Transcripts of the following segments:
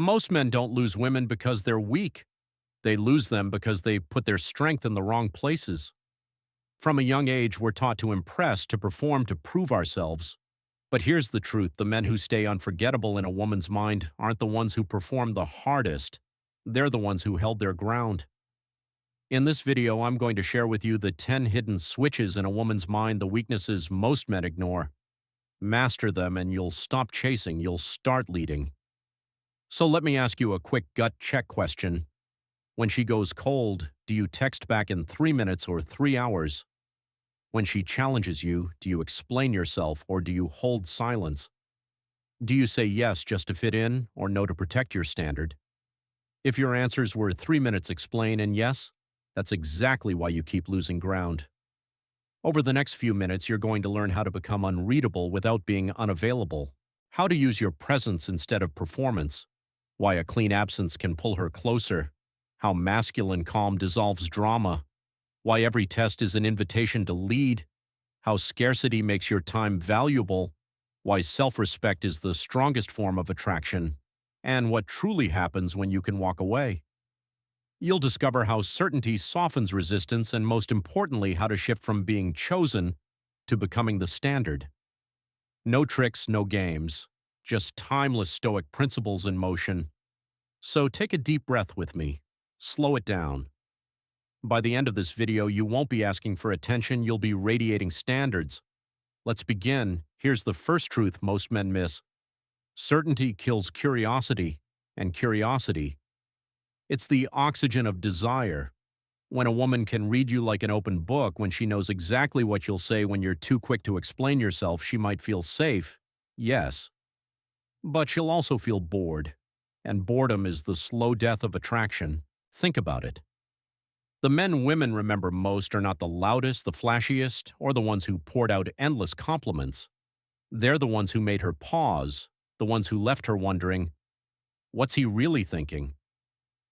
Most men don't lose women because they're weak. They lose them because they put their strength in the wrong places. From a young age, we're taught to impress, to perform, to prove ourselves. But here's the truth: the men who stay unforgettable in a woman's mind aren't the ones who perform the hardest. They're the ones who held their ground. In this video, I'm going to share with you the 10 hidden switches in a woman's mind, the weaknesses most men ignore. Master them and you'll stop chasing, you'll start leading. So let me ask you a quick gut check question. When she goes cold, do you text back in 3 minutes or 3 hours? When she challenges you, do you explain yourself or do you hold silence? Do you say yes just to fit in or no to protect your standard? If your answers were 3 minutes explain and yes, that's exactly why you keep losing ground. Over the next few minutes, you're going to learn how to become unreadable without being unavailable, how to use your presence instead of performance, why a clean absence can pull her closer, how masculine calm dissolves drama, why every test is an invitation to lead, how scarcity makes your time valuable, why self-respect is the strongest form of attraction, and what truly happens when you can walk away. You'll discover how certainty softens resistance and, most importantly, how to shift from being chosen to becoming the standard. No tricks, no games, just timeless Stoic principles in motion. So take a deep breath with me. Slow it down. By the end of this video, you won't be asking for attention, you'll be radiating standards. Let's begin. Here's the first truth most men miss. Certainty kills curiosity, and curiosity, it's the oxygen of desire. When a woman can read you like an open book, when she knows exactly what you'll say when you're too quick to explain yourself, she might feel safe, yes. But she'll also feel bored. And boredom is the slow death of attraction. Think about it. The men women remember most are not the loudest, the flashiest, or the ones who poured out endless compliments. They're the ones who made her pause, the ones who left her wondering, what's he really thinking?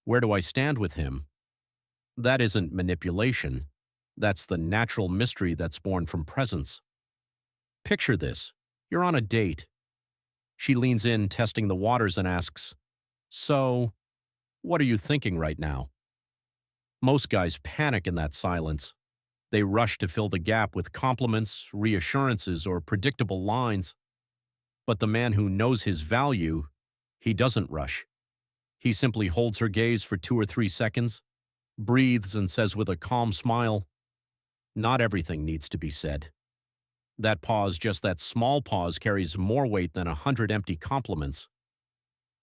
Where do I stand with him? That isn't manipulation. That's the natural mystery that's born from presence. Picture this. You're on a date. She leans in, testing the waters, and asks, "So, what are you thinking right now?" Most guys panic in that silence. They rush to fill the gap with compliments, reassurances, or predictable lines. But the man who knows his value, he doesn't rush. He simply holds her gaze for 2 or 3 seconds, breathes, and says with a calm smile, "Not everything needs to be said." That pause, just that small pause, carries more weight than 100 empty compliments.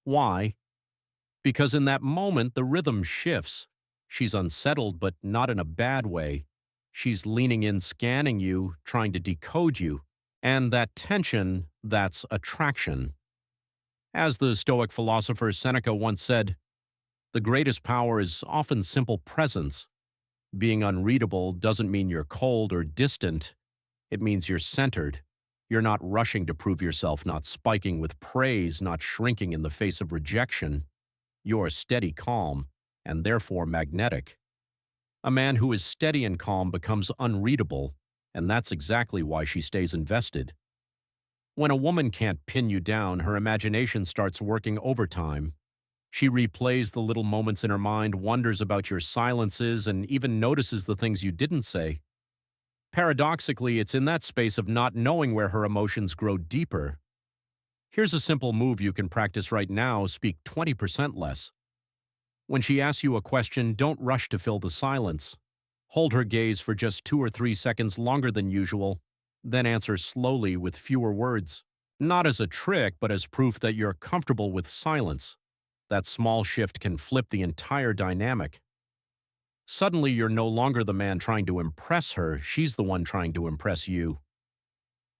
Why? Because in that moment, the rhythm shifts. She's unsettled, but not in a bad way. She's leaning in, scanning you, trying to decode you. And that tension, that's attraction. As the Stoic philosopher Seneca once said, the greatest power is often simple presence. Being unreadable doesn't mean you're cold or distant. It means you're centered. You're not rushing to prove yourself, not spiking with praise, not shrinking in the face of rejection. You're steady calm, and therefore magnetic. A man who is steady and calm becomes unreadable, and that's exactly why she stays invested. When a woman can't pin you down, her imagination starts working overtime. She replays the little moments in her mind, wonders about your silences, and even notices the things you didn't say. Paradoxically, it's in that space of not knowing where her emotions grow deeper. Here's a simple move you can practice right now: speak 20% less. When she asks you a question, don't rush to fill the silence. Hold her gaze for just 2 or 3 seconds longer than usual, then answer slowly with fewer words. Not as a trick, but as proof that you're comfortable with silence. That small shift can flip the entire dynamic. Suddenly, you're no longer the man trying to impress her, she's the one trying to impress you.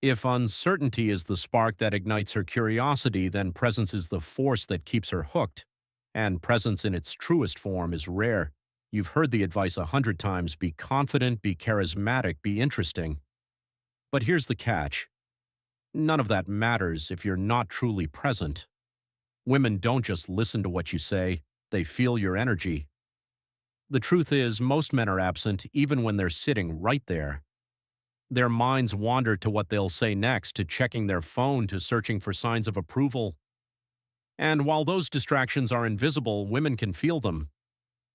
If uncertainty is the spark that ignites her curiosity, then presence is the force that keeps her hooked. And presence in its truest form is rare. You've heard the advice 100 times: be confident, be charismatic, be interesting. But here's the catch. None of that matters if you're not truly present. Women don't just listen to what you say, they feel your energy. The truth is, most men are absent even when they're sitting right there. Their minds wander to what they'll say next, to checking their phone, to searching for signs of approval. And while those distractions are invisible, women can feel them.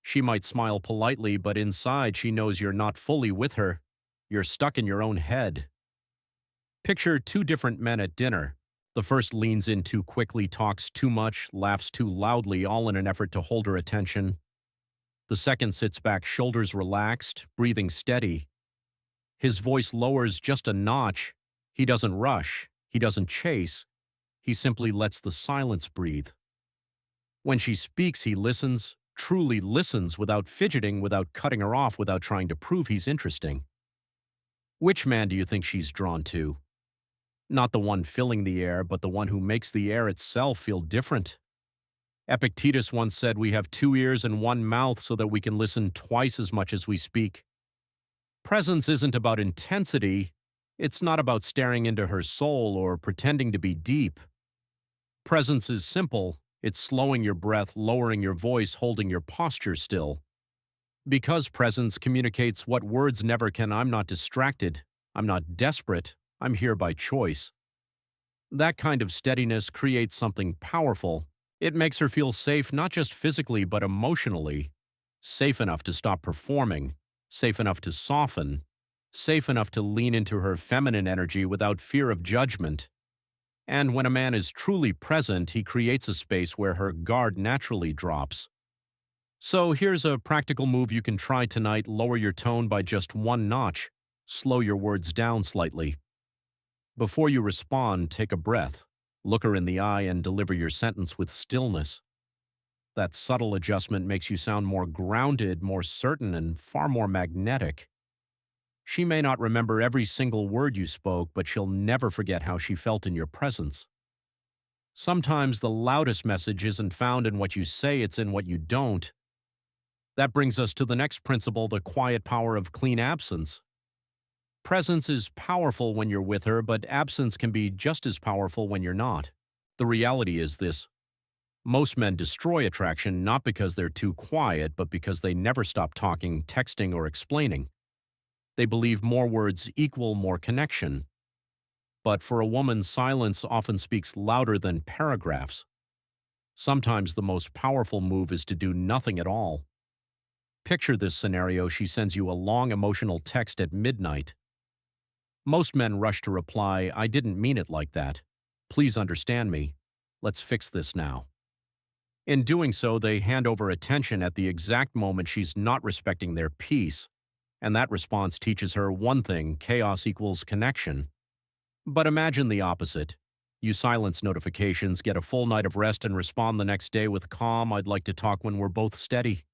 She might smile politely, but inside she knows you're not fully with her. You're stuck in your own head. Picture two different men at dinner. The first leans in too quickly, talks too much, laughs too loudly, all in an effort to hold her attention. The second sits back, shoulders relaxed, breathing steady. His voice lowers just a notch. He doesn't rush. He doesn't chase. He simply lets the silence breathe. When she speaks, he listens, truly listens, without fidgeting, without cutting her off, without trying to prove he's interesting. Which man do you think she's drawn to? Not the one filling the air, but the one who makes the air itself feel different. Epictetus once said we have 2 ears and 1 mouth so that we can listen twice as much as we speak. Presence isn't about intensity. It's not about staring into her soul or pretending to be deep. Presence is simple. It's slowing your breath, lowering your voice, holding your posture still. Because presence communicates what words never can. I'm not distracted. I'm not desperate. I'm here by choice. That kind of steadiness creates something powerful. It makes her feel safe, not just physically, but emotionally. Safe enough to stop performing. Safe enough to soften. Safe enough to lean into her feminine energy without fear of judgment. And when a man is truly present, he creates a space where her guard naturally drops. So here's a practical move you can try tonight. Lower your tone by just 1 notch. Slow your words down slightly. Before you respond, take a breath. Look her in the eye and deliver your sentence with stillness. That subtle adjustment makes you sound more grounded, more certain, and far more magnetic. She may not remember every single word you spoke, but she'll never forget how she felt in your presence. Sometimes the loudest message isn't found in what you say, it's in what you don't. That brings us to the next principle, the quiet power of clean absence. Presence is powerful when you're with her, but absence can be just as powerful when you're not. The reality is this. Most men destroy attraction not because they're too quiet, but because they never stop talking, texting, or explaining. They believe more words equal more connection. But for a woman, silence often speaks louder than paragraphs. Sometimes the most powerful move is to do nothing at all. Picture this scenario. She sends you a long emotional text at midnight. Most men rush to reply, "I didn't mean it like that. Please understand me. Let's fix this now." In doing so, they hand over attention at the exact moment she's not respecting their peace, and that response teaches her one thing: chaos equals connection. But imagine the opposite. You silence notifications, get a full night of rest, and respond the next day with calm, "I'd like to talk when we're both steady.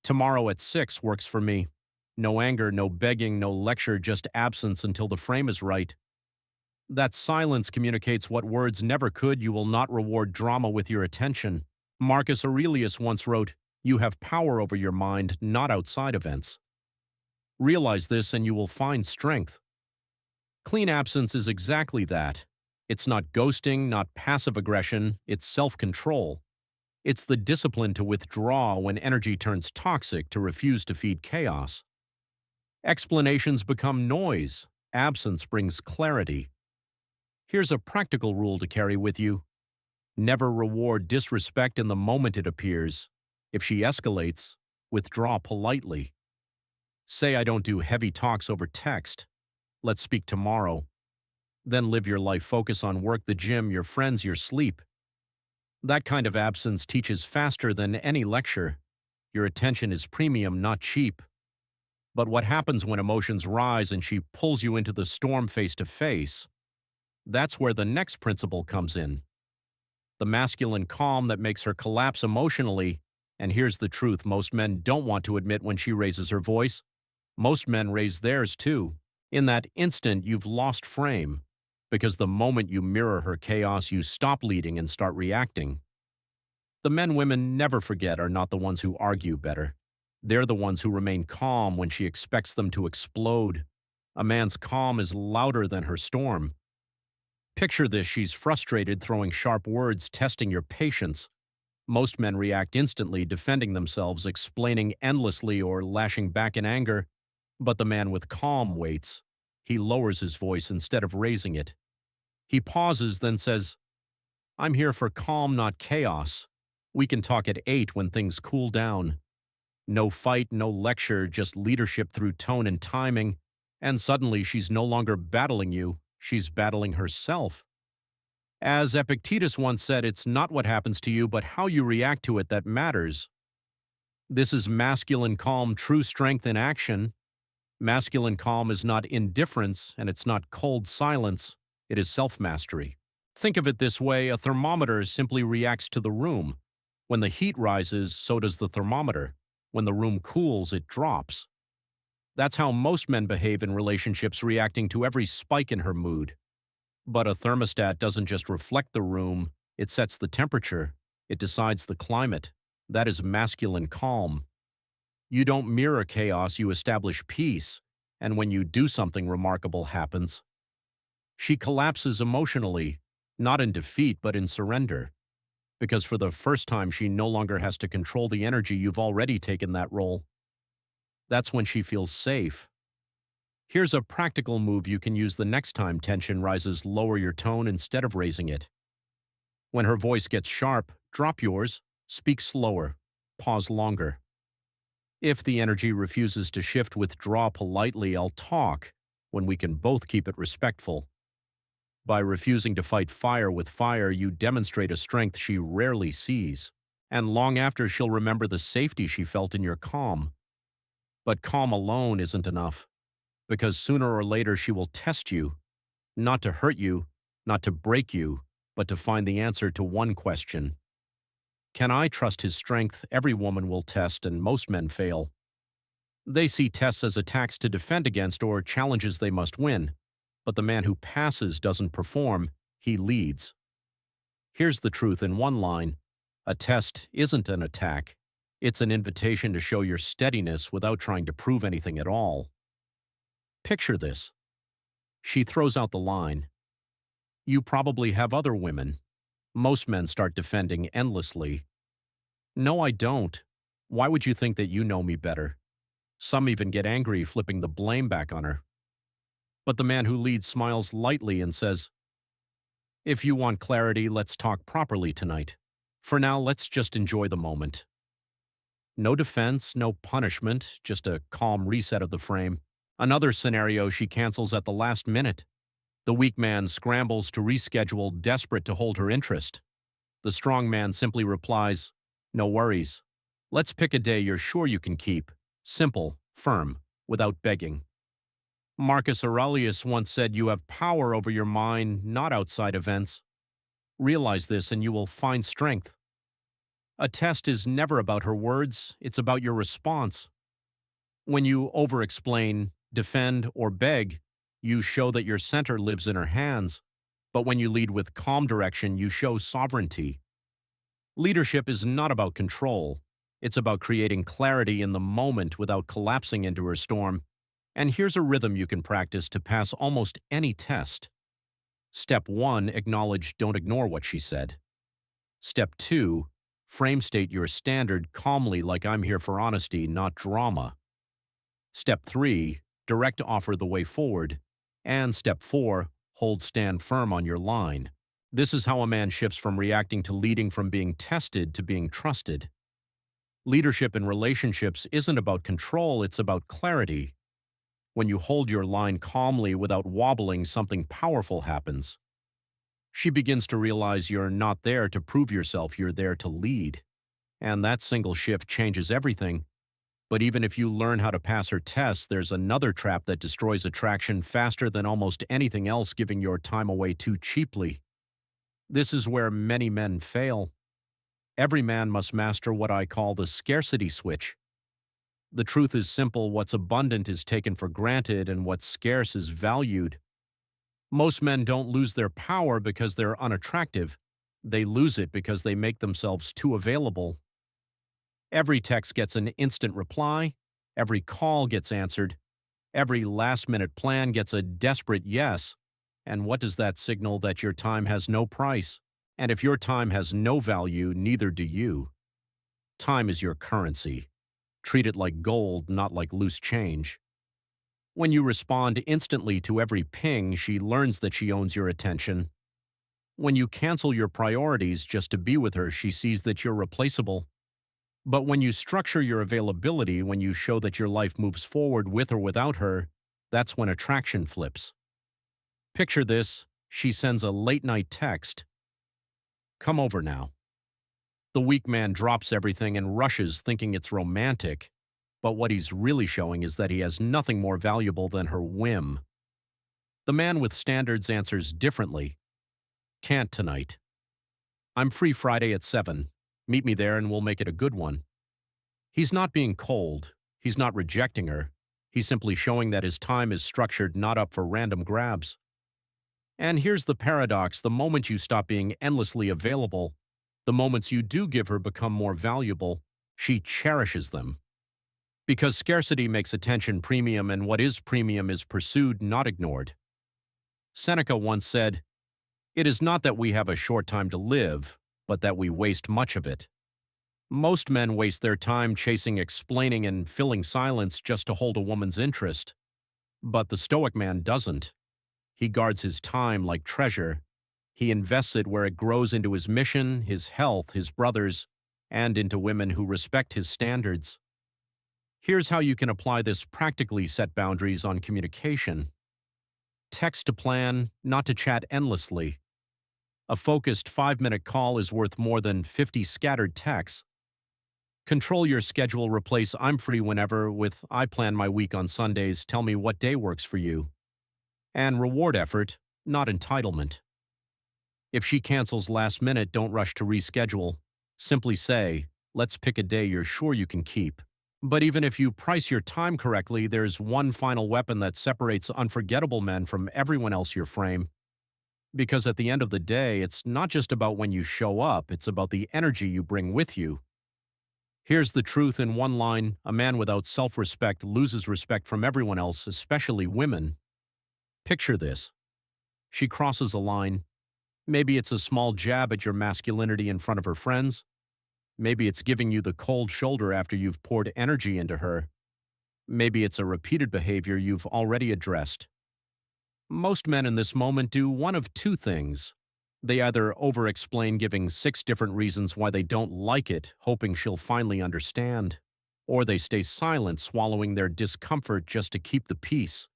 Tomorrow at 6 works for me." No anger, no begging, no lecture, just absence until the frame is right. That silence communicates what words never could. You will not reward drama with your attention. Marcus Aurelius once wrote, "You have power over your mind, not outside events." Realize this and you will find strength. Clean absence is exactly that. It's not ghosting, not passive aggression, it's self-control. It's the discipline to withdraw when energy turns toxic, to refuse to feed chaos. Explanations become noise. Absence brings clarity. Here's a practical rule to carry with you. Never reward disrespect in the moment it appears. If she escalates, withdraw politely. Say, "I don't do heavy talks over text. Let's speak tomorrow." Then live your life. Focus on work, the gym, your friends, your sleep. That kind of absence teaches faster than any lecture. Your attention is premium, not cheap. But what happens when emotions rise and she pulls you into the storm face to face? That's where the next principle comes in. The masculine calm that makes her collapse emotionally. And here's the truth: most men don't want to admit when she raises her voice. Most men raise theirs too. In that instant, you've lost frame. Because the moment you mirror her chaos, you stop leading and start reacting. The men women never forget are not the ones who argue better. They're the ones who remain calm when she expects them to explode. A man's calm is louder than her storm. Picture this: she's frustrated, throwing sharp words, testing your patience. Most men react instantly, defending themselves, explaining endlessly, or lashing back in anger. But the man with calm waits. He lowers his voice instead of raising it. He pauses, then says, I'm here for calm, not chaos. We can talk at 8 when things cool down. No fight, no lecture, just leadership through tone and timing. And suddenly she's no longer battling you, she's battling herself. As Epictetus once said, it's not what happens to you, but how you react to it that matters. This is masculine calm, true strength in action. Masculine calm is not indifference, and it's not cold silence. It is self-mastery. Think of it this way: a thermometer simply reacts to the room. When the heat rises, so does the thermometer. When the room cools, it drops. That's how most men behave in relationships, reacting to every spike in her mood. But a thermostat doesn't just reflect the room, it sets the temperature, it decides the climate. That is masculine calm. You don't mirror chaos, you establish peace, and when you do, something remarkable happens. She collapses emotionally, not in defeat but in surrender, because for the first time she no longer has to control the energy. You've already taken that role. That's when she feels safe. Here's a practical move you can use the next time tension rises: lower your tone instead of raising it. When her voice gets sharp, drop yours, speak slower, pause longer. If the energy refuses to shift, withdraw politely. I'll talk when we can both keep it respectful. By refusing to fight fire with fire, you demonstrate a strength she rarely sees, and long after she'll remember the safety she felt in your calm. But calm alone isn't enough, because sooner or later she will test you, not to hurt you, not to break you, but to find the answer to one question. Can I trust his strength? Every woman will test, and most men fail. They see tests as attacks to defend against or challenges they must win. But the man who passes doesn't perform, he leads. Here's the truth in one line: a test isn't an attack. It's an invitation to show your steadiness without trying to prove anything at all. Picture this. She throws out the line. You probably have other women. Most men start defending endlessly. No, I don't. Why would you think that you know me better? Some even get angry, flipping the blame back on her. But the man who leads smiles lightly and says, if you want clarity, let's talk properly tonight. For now, let's just enjoy the moment. No defense, no punishment, just a calm reset of the frame. Another scenario she cancels at the last minute. The weak man scrambles to reschedule, desperate to hold her interest. The strong man simply replies, no worries. Let's pick a day you're sure you can keep. Simple, firm, without begging. Marcus Aurelius once said, you have power over your mind, not outside events. Realize this and you will find strength. A test is never about her words, it's about your response. When you over-explain, defend, or beg, you show that your center lives in her hands. But when you lead with calm direction, you show sovereignty. Leadership is not about control. It's about creating clarity in the moment without collapsing into her storm. And here's a rhythm you can practice to pass almost any test. Step 1, acknowledge, don't ignore what she said. Step 2, frame state your standard calmly, like I'm here for honesty, not drama. Step 3, direct offer the way forward. And Step 4, stand firm on your line. This is how a man shifts from reacting to leading, from being tested to being trusted. Leadership in relationships isn't about control, it's about clarity. When you hold your line calmly without wobbling, something powerful happens. She begins to realize you're not there to prove yourself, you're there to lead. And that single shift changes everything. But even if you learn how to pass her tests, there's another trap that destroys attraction faster than almost anything else: giving your time away too cheaply. This is where many men fail. Every man must master what I call the scarcity switch. The truth is simple: what's abundant is taken for granted, and what's scarce is valued. Most men don't lose their power because they're unattractive. They lose it because they make themselves too available. Every text gets an instant reply. Every call gets answered. Every last-minute plan gets a desperate yes. And what does that signal? That your time has no price. And if your time has no value, neither do you. Time is your currency. Treat it like gold, not like loose change. When you respond instantly to every ping, she learns that she owns your attention. When you cancel your priorities just to be with her, she sees that you're replaceable. But when you structure your availability, when you show that your life moves forward with or without her, that's when attraction flips. Picture this: she sends a late-night text, "Come over now." The weak man drops everything and rushes, thinking it's romantic, but what he's really showing is that he has nothing more valuable than her whim. The man with standards answers differently. "Can't tonight. I'm free Friday at 7. Meet me there and we'll make it a good one." He's not being cold. He's not rejecting her. He's simply showing that his time is structured, not up for random grabs. And here's the paradox: the moment you stop being endlessly available, the moments you do give her become more valuable. She cherishes them. Because scarcity makes attention premium, and what is premium is pursued, not ignored. Seneca once said, "It is not that we have a short time to live, but that we waste much of it." Most men waste their time chasing, explaining, and filling silence just to hold a woman's interest. But the Stoic man doesn't. He guards his time like treasure. He invests it where it grows into his mission, his health, his brothers, and into women who respect his standards. Here's how you can apply this practically: set boundaries on communication. Text to plan, not to chat endlessly. A focused 5-minute call is worth more than 50 scattered texts. Control your schedule. Replace "I'm free whenever" with "I plan my week on Sundays. Tell me what day works for you." And reward effort, not entitlement. If she cancels last minute, don't rush to reschedule. Simply say, "Let's pick a day you're sure you can keep." But even if you price your time correctly, there's one final weapon that separates unforgettable men from everyone else: your frame. Because at the end of the day, it's not just about when you show up, it's about the energy you bring with you. Here's the truth in one line: a man without self-respect loses respect from everyone else, especially women. Picture this. She crosses a line. Maybe it's a small jab at your masculinity in front of her friends. Maybe it's giving you the cold shoulder after you've poured energy into her. Maybe it's a repeated behavior you've already addressed. Most men in this moment do one of two things. They either over-explain, giving 6 different reasons why they don't like it, hoping she'll finally understand, or they stay silent, swallowing their discomfort just to keep the peace.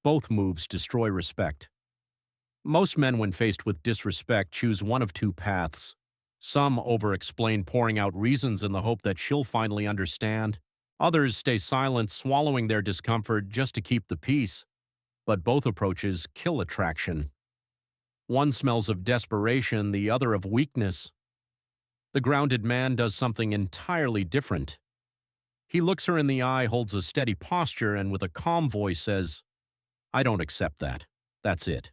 Both moves destroy respect. Most men, when faced with disrespect, choose one of two paths. Some over-explain, pouring out reasons in the hope that she'll finally understand. Others stay silent, swallowing their discomfort just to keep the peace. But both approaches kill attraction. One smells of desperation, the other of weakness. The grounded man does something entirely different. He looks her in the eye, holds a steady posture, and with a calm voice says, "I don't accept that. That's it."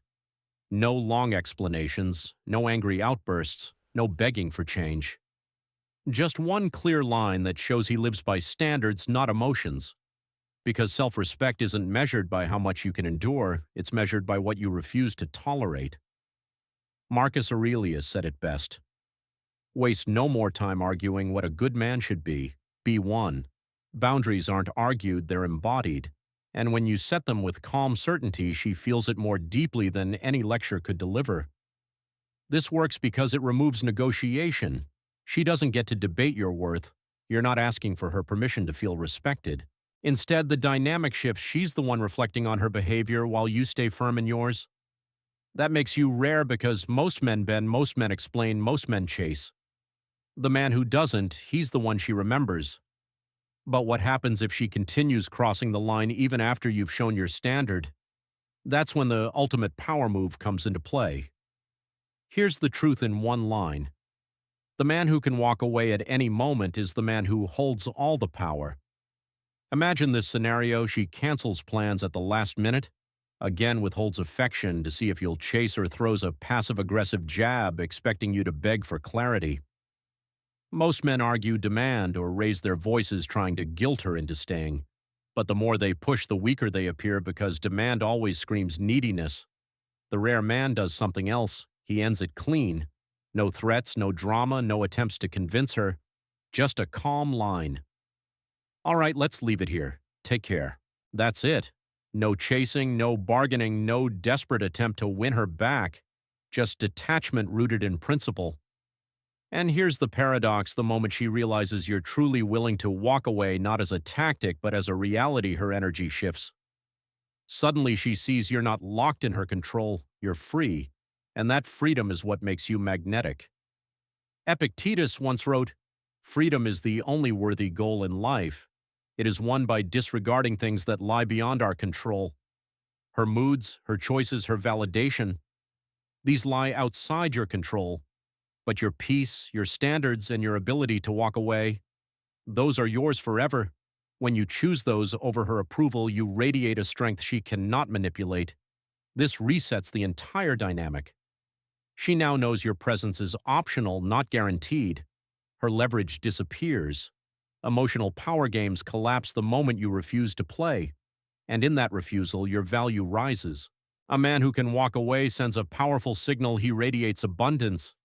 No long explanations, no angry outbursts, no begging for change. Just one clear line that shows he lives by standards, not emotions. Because self-respect isn't measured by how much you can endure, it's measured by what you refuse to tolerate. Marcus Aurelius said it best: "Waste no more time arguing what a good man should be. Be one." Boundaries aren't argued, they're embodied. And when you set them with calm certainty, she feels it more deeply than any lecture could deliver. This works because it removes negotiation. She doesn't get to debate your worth. You're not asking for her permission to feel respected. Instead, the dynamic shifts. She's the one reflecting on her behavior while you stay firm in yours. That makes you rare, because most men bend, most men explain, most men chase. The man who doesn't, he's the one she remembers. But what happens if she continues crossing the line even after you've shown your standard? That's when the ultimate power move comes into play. Here's the truth in one line. The man who can walk away at any moment is the man who holds all the power. Imagine this scenario: she cancels plans at the last minute, again withholds affection to see if you'll chase, or throws a passive-aggressive jab expecting you to beg for clarity. Most men argue, demand, or raise their voices trying to guilt her into staying. But the more they push, the weaker they appear, because demand always screams neediness. The rare man does something else. He ends it clean. No threats, no drama, no attempts to convince her. Just a calm line. "All right, let's leave it here. Take care." That's it. No chasing, no bargaining, no desperate attempt to win her back. just detachment rooted in principle. And here's the paradox: the moment she realizes you're truly willing to walk away not as a tactic but as a reality, her energy shifts. Suddenly she sees you're not locked in her control, you're free, and that freedom is what makes you magnetic. Epictetus once wrote, "Freedom is the only worthy goal in life. It is won by disregarding things that lie beyond our control. Her moods, her choices, her validation, these lie outside your control. But your peace, your standards, and your ability to walk away, those are yours forever. When you choose those over her approval, you radiate a strength she cannot manipulate. This resets the entire dynamic. She now knows your presence is optional, not guaranteed. Her leverage disappears. Emotional power games collapse the moment you refuse to play. And in that refusal, your value rises. A man who can walk away sends a powerful signal. He radiates abundance.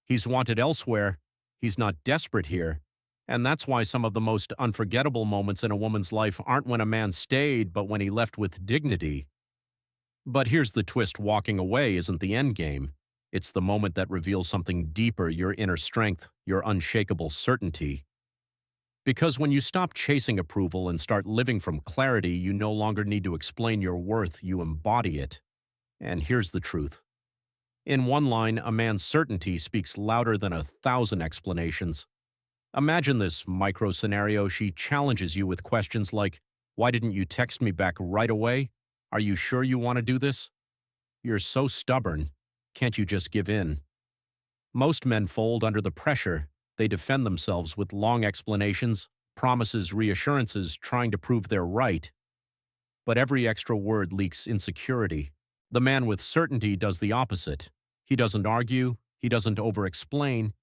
He's wanted elsewhere. He's not desperate here. And that's why some of the most unforgettable moments in a woman's life aren't when a man stayed, but when he left with dignity. But here's the twist: walking away isn't the end game. It's the moment that reveals something deeper, your inner strength, your unshakable certainty. Because when you stop chasing approval and start living from clarity, you no longer need to explain your worth, you embody it. And here's the truth. In one line, a man's certainty speaks louder than 1,000 explanations. Imagine this micro scenario. She challenges you with questions like, "Why didn't you text me back right away? Are you sure you want to do this? You're so stubborn. Can't you just give in?" Most men fold under the pressure. They defend themselves with long explanations, promises, reassurances, trying to prove they're right. But every extra word leaks insecurity. The man with certainty does the opposite. He doesn't argue. He doesn't over-explain.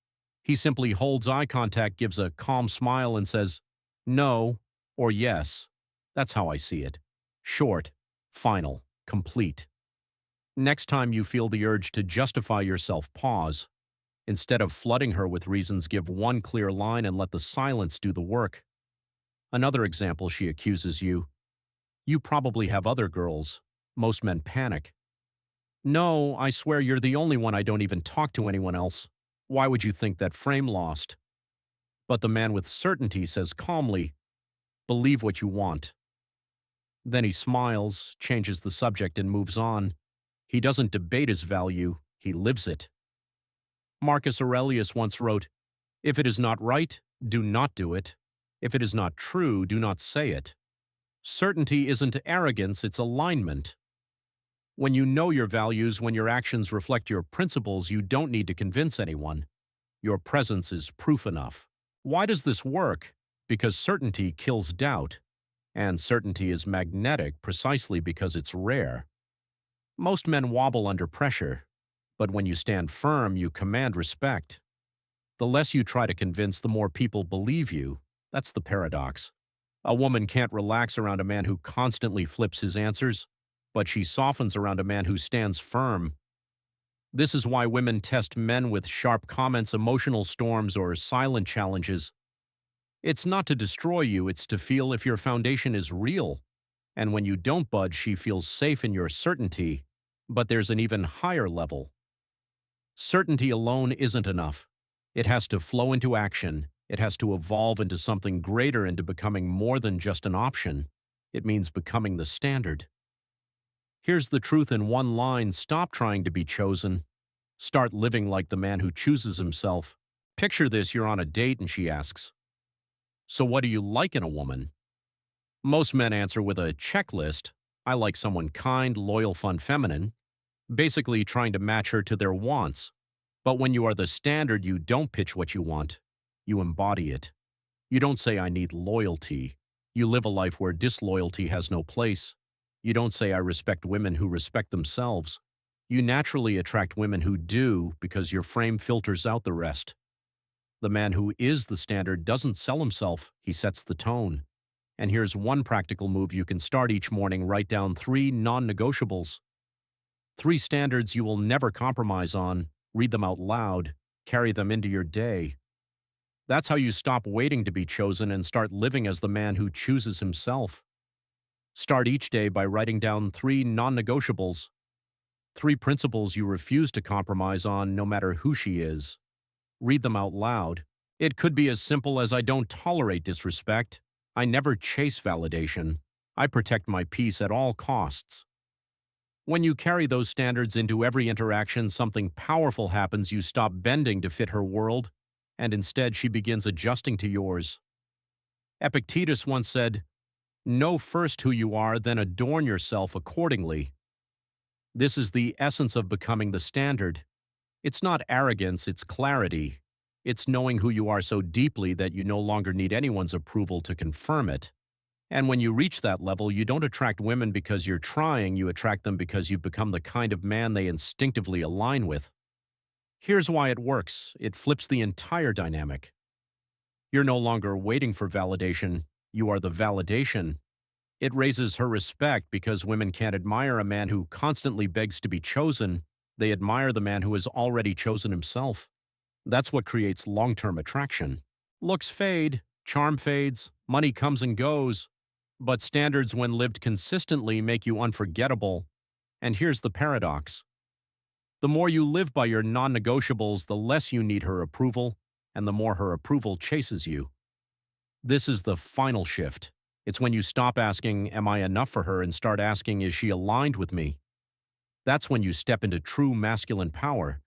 He simply holds eye contact, gives a calm smile, and says, "No," or "yes." That's how I see it. Short, final, complete. Next time you feel the urge to justify yourself, pause. Instead of flooding her with reasons, give one clear line and let the silence do the work. Another example: she accuses you. "You probably have other girls." Most men panic. "No, I swear you're the only one. I don't even talk to anyone else. Why would you think that? Frame lost." But the man with certainty says calmly, "Believe what you want." Then he smiles, changes the subject, and moves on. He doesn't debate his value, he lives it. Marcus Aurelius once wrote, "If it is not right, do not do it. If it is not true, do not say it." Certainty isn't arrogance, it's alignment. When you know your values, when your actions reflect your principles, you don't need to convince anyone. Your presence is proof enough. Why does this work? Because certainty kills doubt. And certainty is magnetic precisely because it's rare. Most men wobble under pressure, but when you stand firm, you command respect. The less you try to convince, the more people believe you. That's the paradox. A woman can't relax around a man who constantly flips his answers, but she softens around a man who stands firm. This is why women test men with sharp comments, emotional storms, or silent challenges. It's not to destroy you, it's to feel if your foundation is real. And when you don't budge, she feels safe in your certainty. But there's an even higher level. Certainty alone isn't enough. It has to flow into action. It has to evolve into something greater, into becoming more than just an option. It means becoming the standard. Here's the truth in one line: stop trying to be chosen. Start living like the man who chooses himself. Picture this: you're on a date and she asks, "So what do you like in a woman?" Most men answer with a checklist. "I like someone kind, loyal, fun, feminine," basically trying to match her to their wants. But when you are the standard, you don't pitch what you want. You embody it. You don't say, "I need loyalty." You live a life where disloyalty has no place. You don't say, "I respect women who respect themselves." You naturally attract women who do, because your frame filters out the rest. The man who is the standard doesn't sell himself, he sets the tone. And here's one practical move you can start each morning: write down 3 non-negotiables. 3 standards you will never compromise on. Read them out loud. Carry them into your day. That's how you stop waiting to be chosen and start living as the man who chooses himself. Start each day by writing down 3 non-negotiables. 3 principles you refuse to compromise on no matter who she is. Read them out loud. It could be as simple as I don't tolerate disrespect. I never chase validation. I protect my peace at all costs. When you carry those standards into every interaction, something powerful happens. You stop bending to fit her world, and instead she begins adjusting to yours. Epictetus once said, "Know first who you are, then adorn yourself accordingly." This is the essence of becoming the standard. It's not arrogance, it's clarity. It's knowing who you are so deeply that you no longer need anyone's approval to confirm it. And when you reach that level, you don't attract women because you're trying, you attract them because you've become the kind of man they instinctively align with. Here's why it works. It flips the entire dynamic. You're no longer waiting for validation, you are the validation. It raises her respect because women can't admire a man who constantly begs to be chosen. They admire the man who has already chosen himself. That's what creates long-term attraction. Looks fade, charm fades, money comes and goes, but standards, when lived consistently, make you unforgettable. And here's the paradox. The more you live by your non-negotiables, the less you need her approval, and the more her approval chases you. This is the final shift. It's when you stop asking, "Am I enough for her?" and start asking, "Is she aligned with me?" That's when you step into true masculine power.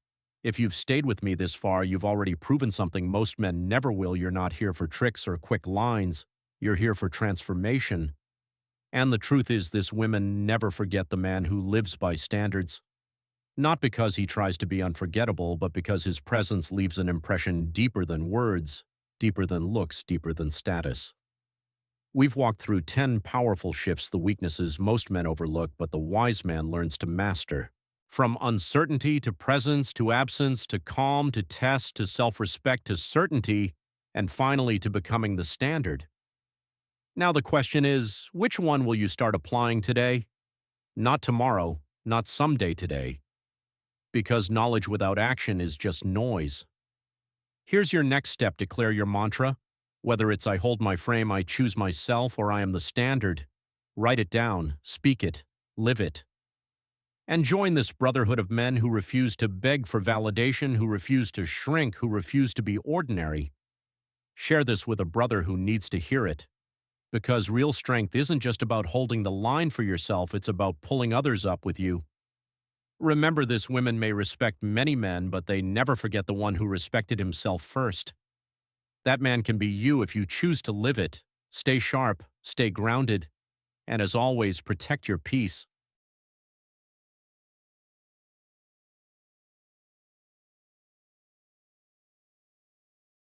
If you've stayed with me this far, you've already proven something most men never will. You're not here for tricks or quick lines. You're here for transformation. And the truth is, this women never forget the man who lives by standards. Not because he tries to be unforgettable, but because his presence leaves an impression deeper than words, deeper than looks, deeper than status. We've walked through 10 powerful shifts, the weaknesses most men overlook, but the wise man learns to master. From uncertainty to presence to absence to calm to test to self-respect to certainty, and finally to becoming the standard. Now the question is, which one will you start applying today? Not tomorrow, not someday today. Because knowledge without action is just noise. Here's your next step. Declare your mantra. Whether it's "I hold my frame, I choose myself," or "I am the standard," write it down, speak it, live it. And join this brotherhood of men who refuse to beg for validation, who refuse to shrink, who refuse to be ordinary. Share this with a brother who needs to hear it. Because real strength isn't just about holding the line for yourself, it's about pulling others up with you. Remember this, women may respect many men, but they never forget the one who respected himself first. That man can be you if you choose to live it. Stay sharp, stay grounded, and as always, protect your peace.